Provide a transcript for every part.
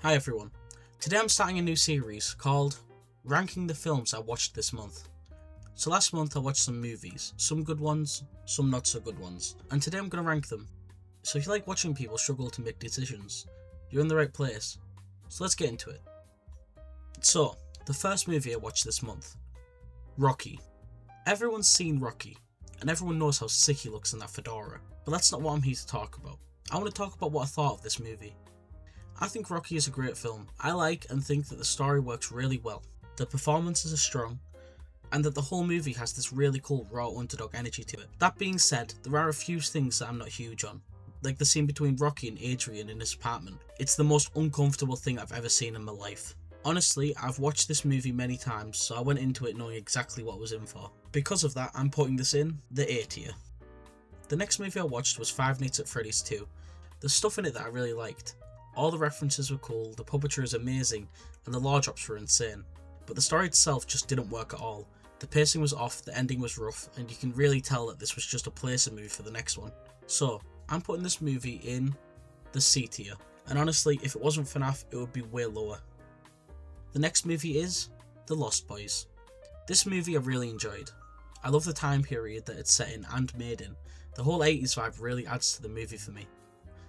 Hi everyone. Today I'm starting a new series called Ranking the Films I Watched This Month. So last month I watched some movies, some good ones, some not so good ones, and today I'm going to rank them. So if you like watching people struggle to make decisions, you're in the right place. So let's get into it. So, the first movie I watched this month, Rocky. Everyone's seen Rocky, and everyone knows how sick he looks in that fedora, but that's not what I'm here to talk about. I want to talk about what I thought of this movie. I think Rocky is a great film. I like and think that the story works really well, the performances are strong, and that the whole movie has this really cool raw underdog energy to it. That being said, there are a few things that I'm not huge on, like the scene between Rocky and Adrian in his apartment. It's the most uncomfortable thing I've ever seen in my life. Honestly, I've watched this movie many times, so I went into it knowing exactly what I was in for. Because of that, I'm putting this in the A tier. The next movie I watched was Five Nights at Freddy's 2. There's stuff in it that I really liked. All the references were cool, the puppetry is amazing, and the lore drops were insane. But the story itself just didn't work at all. The pacing was off, the ending was rough, and you can really tell that this was just a placer move for the next one. So, I'm putting this movie in the C tier. And honestly, if it wasn't FNAF, it would be way lower. The next movie is The Lost Boys. This movie I really enjoyed. I love the time period that it's set in and made in. The whole 80s vibe really adds to the movie for me.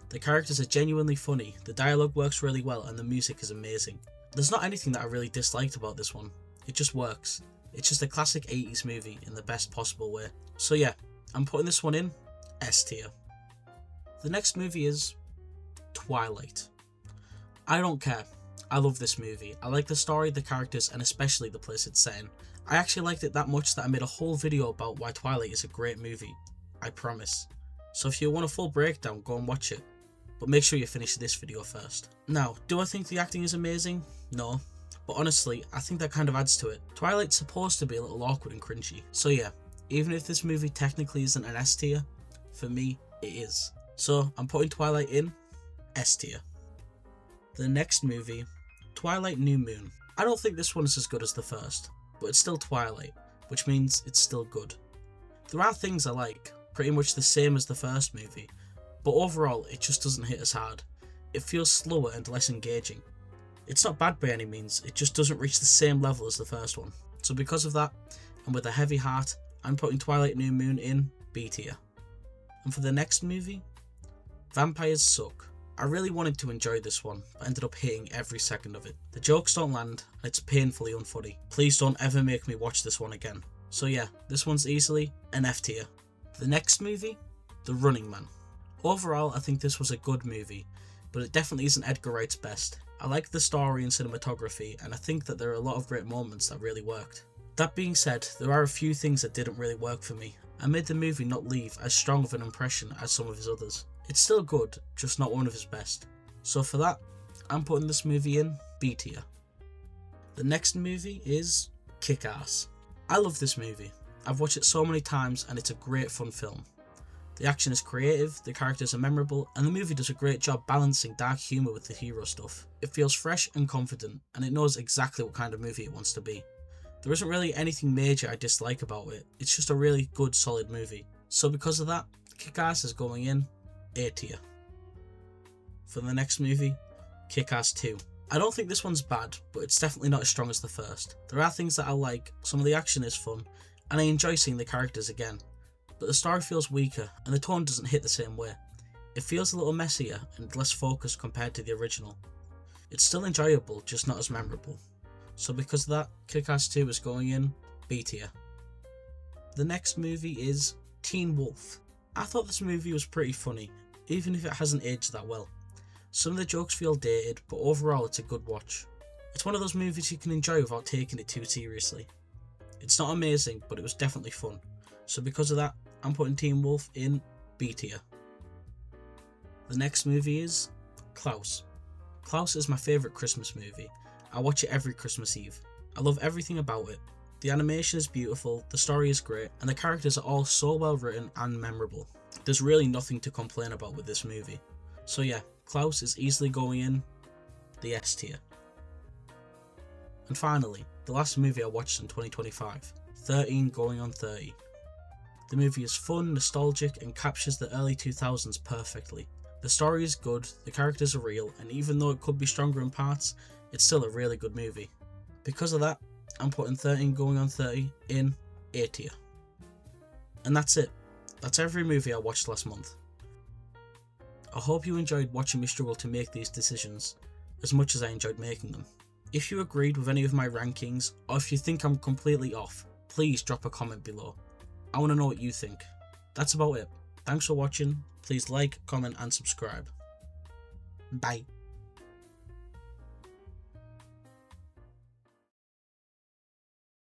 The characters are genuinely funny, the dialogue works really well, and the music is amazing. There's not anything that I really disliked about this one. It just works. It's just a classic 80s movie in the best possible way. So yeah, I'm putting this one in S tier. The next movie is Twilight. I don't care. I love this movie. I like the story, the characters, and especially the place it's set in. I actually liked it that much that I made a whole video about why Twilight is a great movie. I promise. So if you want a full breakdown, go and watch it. But make sure you finish this video first. Now, do I think the acting is amazing? No. But honestly, I think that kind of adds to it. Twilight's supposed to be a little awkward and cringy. So yeah, even if this movie technically isn't an S tier, for me, it is. So I'm putting Twilight in S tier. The next movie, Twilight New Moon. I don't think this one is as good as the first, but it's still Twilight, which means it's still good. There are things I like, pretty much the same as the first movie, but overall it just doesn't hit as hard. It feels slower and less engaging. It's not bad by any means, it just doesn't reach the same level as the first one. So because of that, and with a heavy heart, I'm putting Twilight New Moon in B tier. And for the next movie, Vampires Suck. I really wanted to enjoy this one, but ended up hating every second of it. The jokes don't land, and it's painfully unfunny. Please don't ever make me watch this one again. So yeah, this one's easily an F tier. The next movie, The Running Man. Overall, I think this was a good movie, but it definitely isn't Edgar Wright's best. I like the story and cinematography, and I think that there are a lot of great moments that really worked. That being said, there are a few things that didn't really work for me. I made the movie not leave as strong of an impression as some of his others. It's still good, just not one of his best. So for that, I'm putting this movie in B tier. The next movie is Kick-Ass. I love this movie. I've watched it so many times and it's a great fun film. The action is creative, the characters are memorable, and the movie does a great job balancing dark humour with the hero stuff. It feels fresh and confident, and it knows exactly what kind of movie it wants to be. There isn't really anything major I dislike about it, it's just a really good solid movie. So because of that, Kick-Ass is going in A tier. For the next movie, Kick-Ass 2. I don't think this one's bad, but it's definitely not as strong as the first. There are things that I like, some of the action is fun, and I enjoy seeing the characters again. But the story feels weaker, and the tone doesn't hit the same way. It feels a little messier and less focused compared to the original. It's still enjoyable, just not as memorable. So because of that, Kick-Ass 2 is going in B tier. The next movie is Teen Wolf. I thought this movie was pretty funny, even if it hasn't aged that well. Some of the jokes feel dated, but overall it's a good watch. It's one of those movies you can enjoy without taking it too seriously. It's not amazing, but it was definitely fun. So because of that, I'm putting Teen Wolf in B tier. The next movie is Klaus. Klaus is my favourite Christmas movie. I watch it every Christmas Eve. I love everything about it. The animation is beautiful, the story is great, and the characters are all so well written and memorable. There's really nothing to complain about with this movie. So yeah, Klaus is easily going in the S tier. And finally, the last movie I watched in 2025, 13 Going on 30. The movie is fun, nostalgic, and captures the early 2000s perfectly. The story is good, the characters are real, and even though it could be stronger in parts, it's still a really good movie. Because of that, I'm putting 13 going on 30 in A tier. And that's it. That's every movie I watched last month. I hope you enjoyed watching me struggle to make these decisions as much as I enjoyed making them. If you agreed with any of my rankings, or if you think I'm completely off, please drop a comment below. I want to know what you think. That's about it. Thanks for watching. Please like, comment and subscribe. Bye.